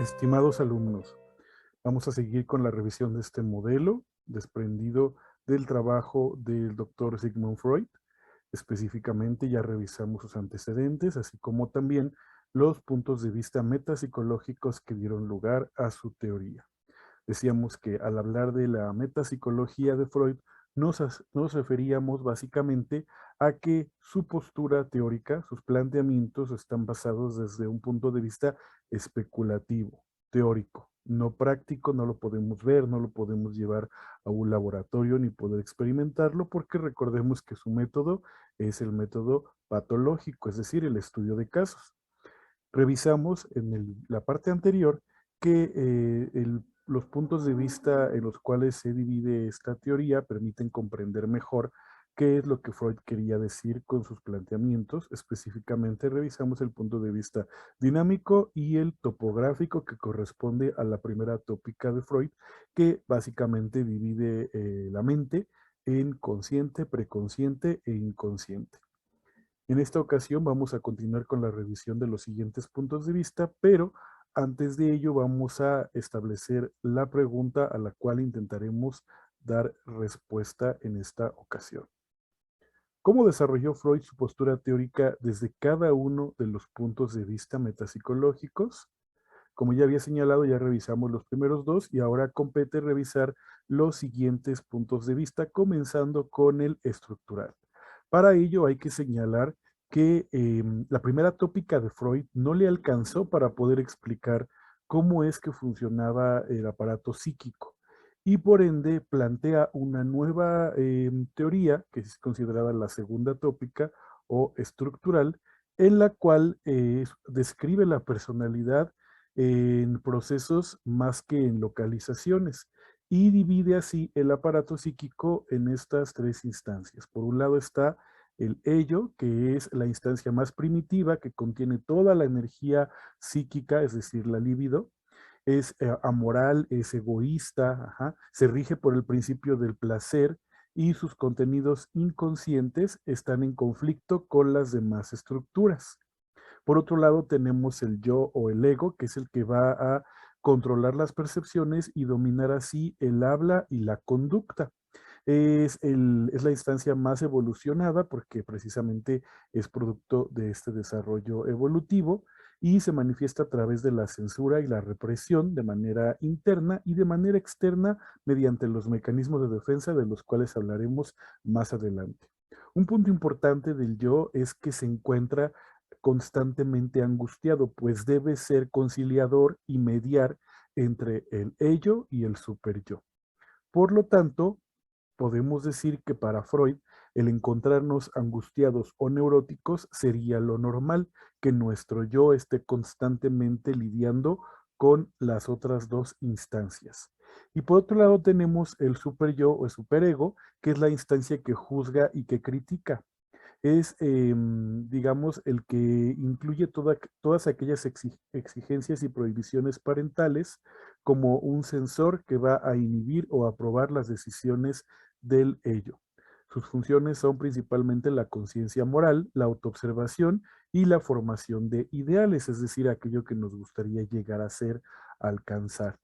Estimados alumnos, vamos a seguir con la revisión de este modelo desprendido del trabajo del doctor Sigmund Freud. Específicamente ya revisamos sus antecedentes, así como también los puntos de vista metapsicológicos que dieron lugar a su teoría. Decíamos que al hablar de la metapsicología de Freud, nos referíamos básicamente a que su postura teórica, sus planteamientos están basados desde un punto de vista especulativo, teórico, no práctico, no lo podemos ver, no lo podemos llevar a un laboratorio ni poder experimentarlo, porque recordemos que su método es el método patológico, es decir, el estudio de casos. Revisamos en la parte anterior que los puntos de vista en los cuales se divide esta teoría permiten comprender mejor qué es lo que Freud quería decir con sus planteamientos. Específicamente revisamos el punto de vista dinámico y el topográfico, que corresponde a la primera tópica de Freud, que básicamente divide la mente en consciente, preconsciente e inconsciente. En esta ocasión vamos a continuar con la revisión de los siguientes puntos de vista, pero antes de ello vamos a establecer la pregunta a la cual intentaremos dar respuesta en esta ocasión. ¿Cómo desarrolló Freud su postura teórica desde cada uno de los puntos de vista metapsicológicos? Como ya había señalado, ya revisamos los primeros dos y ahora compete revisar los siguientes puntos de vista, comenzando con el estructural. Para ello hay que señalar que la primera tópica de Freud no le alcanzó para poder explicar cómo es que funcionaba el aparato psíquico y por ende plantea una nueva teoría, que es considerada la segunda tópica o estructural, en la cual describe la personalidad en procesos más que en localizaciones y divide así el aparato psíquico en estas tres instancias. Por un lado está el ello, que es la instancia más primitiva, que contiene toda la energía psíquica, es decir, la libido. Es amoral, es egoísta, ajá, se rige por el principio del placer y sus contenidos inconscientes están en conflicto con las demás estructuras. Por otro lado, tenemos el yo o el ego, que es el que va a controlar las percepciones y dominar así el habla y la conducta. Es la instancia más evolucionada porque precisamente es producto de este desarrollo evolutivo y se manifiesta a través de la censura y la represión de manera interna y de manera externa mediante los mecanismos de defensa de los cuales hablaremos más adelante. Un punto importante del yo es que se encuentra constantemente angustiado, pues debe ser conciliador y mediar entre el ello y el superyo. Por lo tanto, podemos decir que para Freud, el encontrarnos angustiados o neuróticos sería lo normal, que nuestro yo esté constantemente lidiando con las otras dos instancias. Y por otro lado tenemos el superyo o el superego, que es la instancia que juzga y que critica. Es, digamos, el que incluye todas aquellas exigencias y prohibiciones parentales como un sensor que va a inhibir o aprobar las decisiones del ello. Sus funciones son principalmente la conciencia moral, la autoobservación y la formación de ideales, es decir, aquello que nos gustaría llegar a ser, alcanzar.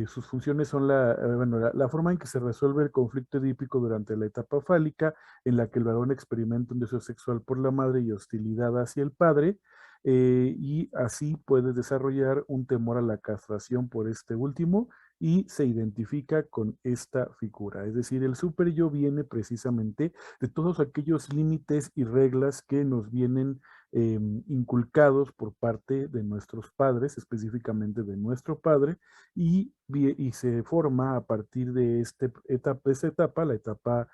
Sus funciones son bueno, la forma en que se resuelve el conflicto edípico durante la etapa fálica, en la que el varón experimenta un deseo sexual por la madre y hostilidad hacia el padre, y así puede desarrollar un temor a la castración por este último y se identifica con esta figura. Es decir, el super yo viene precisamente de todos aquellos límites y reglas que nos vienen inculcados por parte de nuestros padres, específicamente de nuestro padre, y se forma a partir de esta etapa, la etapa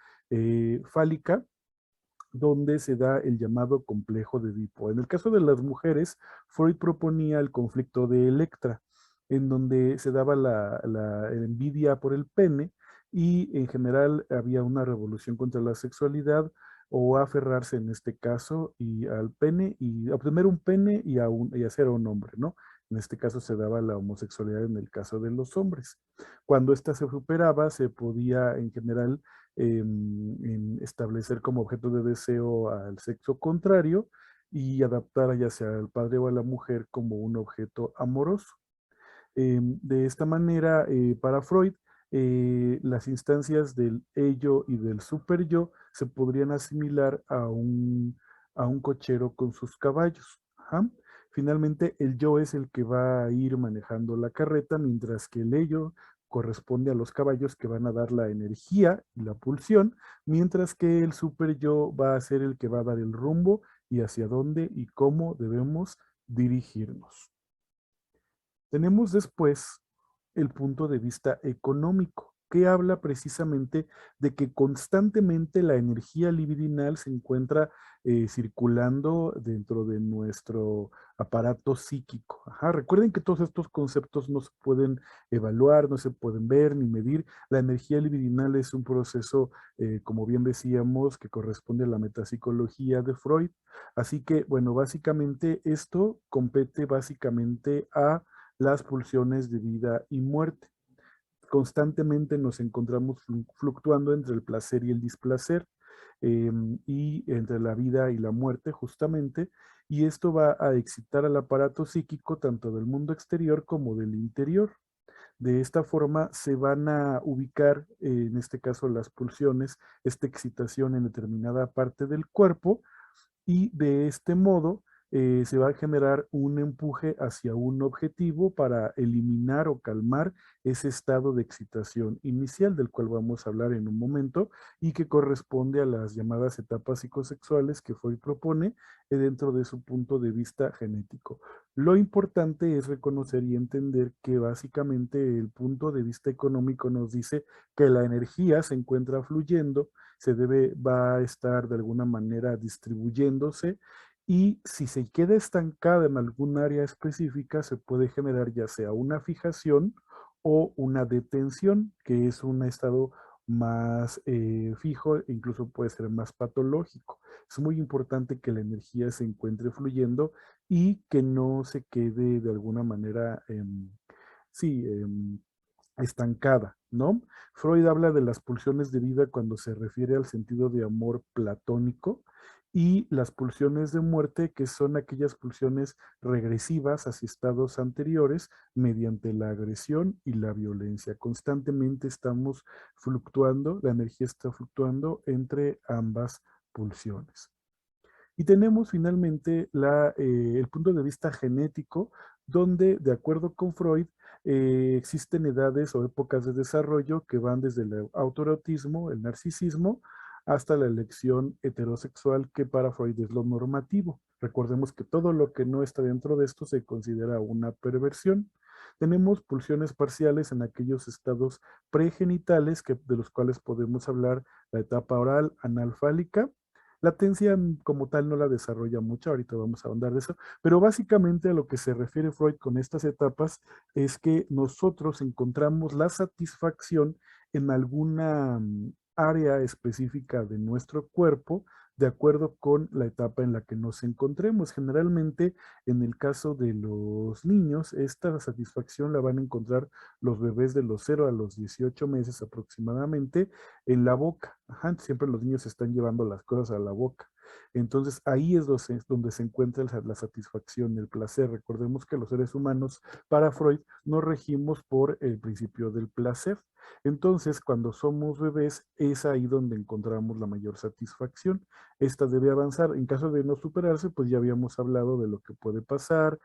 fálica, donde se da el llamado complejo de Edipo. En el caso de las mujeres, Freud proponía el conflicto de Electra, en donde se daba la envidia por el pene y en general había una revolución contra la sexualidad o aferrarse en este caso y al pene y obtener un pene y hacer a un hombre, ¿no? En este caso se daba la homosexualidad en el caso de los hombres. Cuando ésta se superaba, se podía en general en establecer como objeto de deseo al sexo contrario y adaptar ya sea al padre o a la mujer como un objeto amoroso. De esta manera, para Freud, las instancias del ello y del superyo se podrían asimilar a un cochero con sus caballos. Ajá. Finalmente, el yo es el que va a ir manejando la carreta, mientras que el ello corresponde a los caballos que van a dar la energía y la pulsión, mientras que el super yo va a ser el que va a dar el rumbo y hacia dónde y cómo debemos dirigirnos. Tenemos después el punto de vista económico, que habla precisamente de que constantemente la energía libidinal se encuentra circulando dentro de nuestro aparato psíquico. Ajá, recuerden que todos estos conceptos no se pueden evaluar, no se pueden ver ni medir. La energía libidinal es un proceso, como bien decíamos, que corresponde a la metapsicología de Freud. Así que, bueno, básicamente esto compete básicamente a las pulsiones de vida y muerte. Constantemente nos encontramos fluctuando entre el placer y el displacer, y entre la vida y la muerte justamente, y esto va a excitar al aparato psíquico tanto del mundo exterior como del interior. De esta forma se van a ubicar, en este caso las pulsiones, esta excitación en determinada parte del cuerpo, y de este modo se va a generar un empuje hacia un objetivo para eliminar o calmar ese estado de excitación inicial del cual vamos a hablar en un momento y que corresponde a las llamadas etapas psicosexuales que Freud propone dentro de su punto de vista genético. Lo importante es reconocer y entender que básicamente el punto de vista económico nos dice que la energía se encuentra fluyendo, va a estar de alguna manera distribuyéndose, y si se queda estancada en algún área específica, se puede generar ya sea una fijación o una detención, que es un estado más fijo, incluso puede ser más patológico. Es muy importante que la energía se encuentre fluyendo y que no se quede de alguna manera, sí, estancada, ¿no? Freud habla de las pulsiones de vida cuando se refiere al sentido de amor platónico, y las pulsiones de muerte, que son aquellas pulsiones regresivas hacia estados anteriores mediante la agresión y la violencia. Constantemente estamos fluctuando, la energía está fluctuando entre ambas pulsiones. Y tenemos finalmente el punto de vista genético, donde, de acuerdo con Freud, existen edades o épocas de desarrollo que van desde el autoerotismo, el narcisismo, hasta la elección heterosexual, que para Freud es lo normativo. Recordemos que todo lo que no está dentro de esto se considera una perversión. Tenemos pulsiones parciales en aquellos estados pregenitales, de los cuales podemos hablar la etapa oral analfálica. Latencia como tal no la desarrolla mucho, ahorita vamos a ahondar de eso, pero básicamente a lo que se refiere Freud con estas etapas es que nosotros encontramos la satisfacción en alguna área específica de nuestro cuerpo de acuerdo con la etapa en la que nos encontremos. Generalmente, en el caso de los niños, esta satisfacción la van a encontrar los bebés de los 0 a los 18 meses aproximadamente en la boca. Ajá, siempre los niños están llevando las cosas a la boca. Entonces ahí es donde se encuentra la satisfacción, el placer. Recordemos que los seres humanos, para Freud, nos regimos por el principio del placer. Entonces, cuando somos bebés, es ahí donde encontramos la mayor satisfacción. Esta debe avanzar. En caso de no superarse, pues ya habíamos hablado de lo que puede pasar.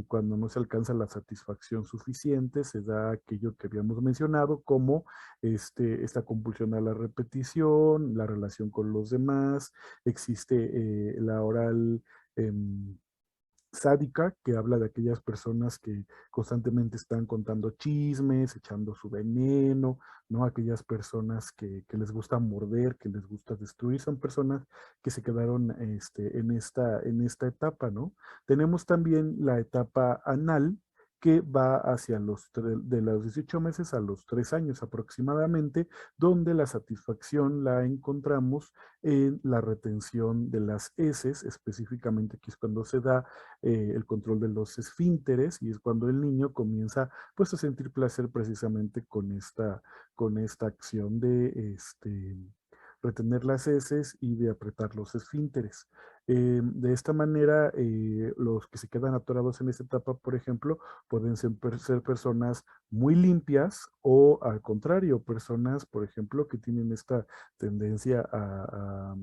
Cuando no se alcanza la satisfacción suficiente, se da aquello que habíamos mencionado, como esta compulsión a la repetición, la relación con los demás. Existe la oral sádica, que habla de aquellas personas que constantemente están contando chismes, echando su veneno, ¿no? Aquellas personas que les gusta morder, que les gusta destruir, son personas que se quedaron en esta etapa, ¿no? Tenemos también la etapa anal, que va hacia de los 18 meses a los 3 años aproximadamente, donde la satisfacción la encontramos en la retención de las heces, específicamente aquí es cuando se da el control de los esfínteres, y es cuando el niño comienza pues a sentir placer precisamente con esta acción de retener las heces y de apretar los esfínteres. De esta manera, los que se quedan atorados en esta etapa, por ejemplo, pueden ser personas muy limpias o al contrario, personas, por ejemplo, que tienen esta tendencia a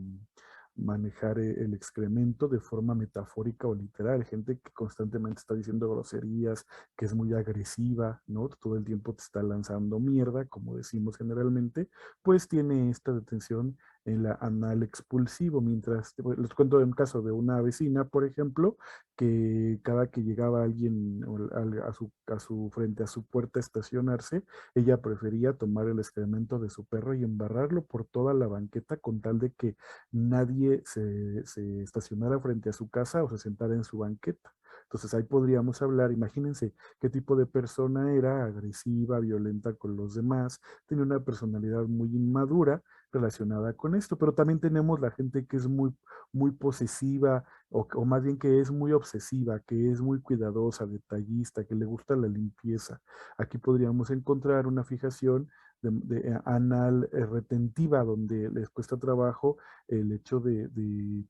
manejar el excremento de forma metafórica o literal, gente que constantemente está diciendo groserías, que es muy agresiva, ¿no? Todo el tiempo te está lanzando mierda, como decimos generalmente, pues tiene esta detención en la anal expulsivo, mientras, les cuento un caso de una vecina, por ejemplo, que cada que llegaba alguien frente a su puerta a estacionarse, ella prefería tomar el excremento de su perro y embarrarlo por toda la banqueta con tal de que nadie se estacionara frente a su casa o se sentara en su banqueta. Entonces ahí podríamos hablar, imagínense qué tipo de persona era, agresiva, violenta con los demás, tenía una personalidad muy inmadura relacionada con esto, pero también tenemos la gente que es muy posesiva o más bien que es muy obsesiva, que es muy cuidadosa, detallista, que le gusta la limpieza. Aquí podríamos encontrar una fijación de anal retentiva, donde les cuesta trabajo el hecho de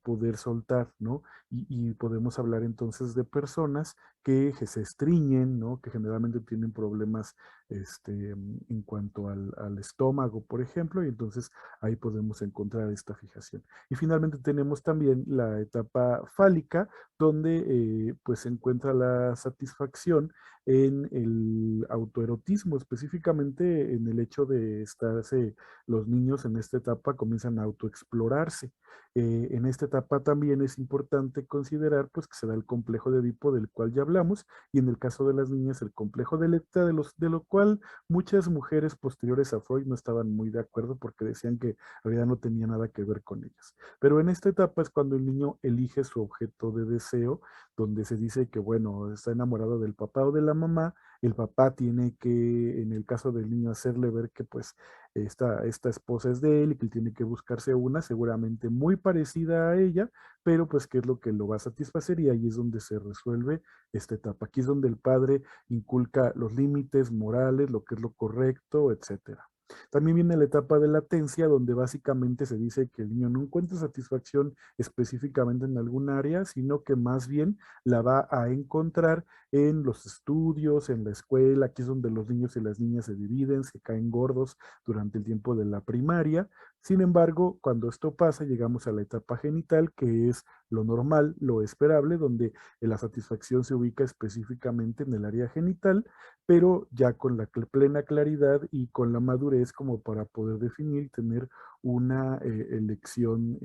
poder soltar, ¿no? Y podemos hablar entonces de personas que se estriñen, ¿no? Que generalmente tienen problemas en cuanto al estómago, por ejemplo, y entonces ahí podemos encontrar esta fijación. Y finalmente tenemos también la etapa fálica, donde pues se encuentra la satisfacción en el autoerotismo, específicamente en el hecho de estarse, los niños en esta etapa comienzan a autoexplorarse. En esta etapa también es importante considerar pues que se da el complejo de Edipo del cual ya hablamos y en el caso de las niñas el complejo de Electra de lo cual muchas mujeres posteriores a Freud no estaban muy de acuerdo porque decían que en realidad no tenía nada que ver con ellas. Pero en esta etapa es cuando el niño elige su objeto de deseo, donde se dice que, bueno, está enamorado del papá o de la mamá, el papá tiene que, en el caso del niño, hacerle ver que pues esta esposa es de él y que él tiene que buscarse una seguramente muy parecida a ella, pero pues qué es lo que lo va a satisfacer y ahí es donde se resuelve esta etapa. Aquí es donde el padre inculca los límites morales, lo que es lo correcto, etcétera. También viene la etapa de latencia, donde básicamente se dice que el niño no encuentra satisfacción específicamente en algún área, sino que más bien la va a encontrar en los estudios, en la escuela. Aquí es donde los niños y las niñas se dividen, se caen gordos durante el tiempo de la primaria. Sin embargo, cuando esto pasa, llegamos a la etapa genital, que es lo normal, lo esperable, donde la satisfacción se ubica específicamente en el área genital, pero ya con la plena claridad y con la madurez como para poder definir y tener una elección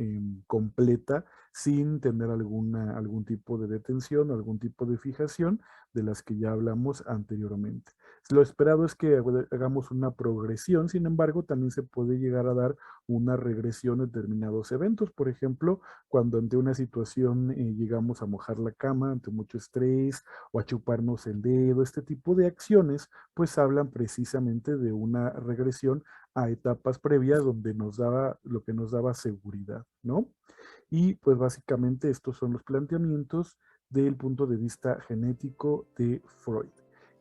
completa sin tener algún tipo de detención o algún tipo de fijación de las que ya hablamos anteriormente. Lo esperado es que hagamos una progresión, sin embargo, también se puede llegar a dar una regresión en determinados eventos. Por ejemplo, cuando ante una situación llegamos a mojar la cama, ante mucho estrés o a chuparnos el dedo, este tipo de acciones, pues hablan precisamente de una regresión a etapas previas donde nos daba lo que nos daba seguridad, ¿no? Y pues básicamente estos son los planteamientos del punto de vista genético de Freud.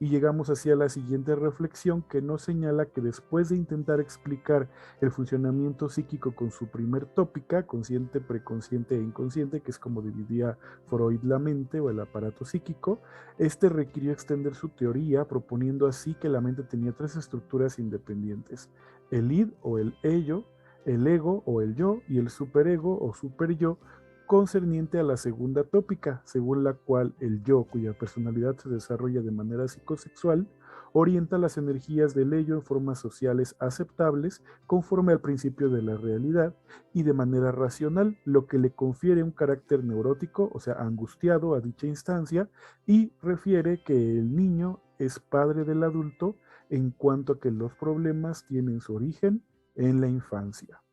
Y llegamos hacia la siguiente reflexión que nos señala que después de intentar explicar el funcionamiento psíquico con su primer tópica, consciente, preconsciente e inconsciente, que es como dividía Freud la mente o el aparato psíquico, este requirió extender su teoría proponiendo así que la mente tenía tres estructuras independientes, el id o el ello, el ego o el yo y el superego o superyo concerniente a la segunda tópica, según la cual el yo, cuya personalidad se desarrolla de manera psicosexual, orienta las energías del ello en formas sociales aceptables conforme al principio de la realidad y de manera racional, lo que le confiere un carácter neurótico, o sea, angustiado a dicha instancia, y refiere que el niño es padre del adulto en cuanto a que los problemas tienen su origen en la infancia.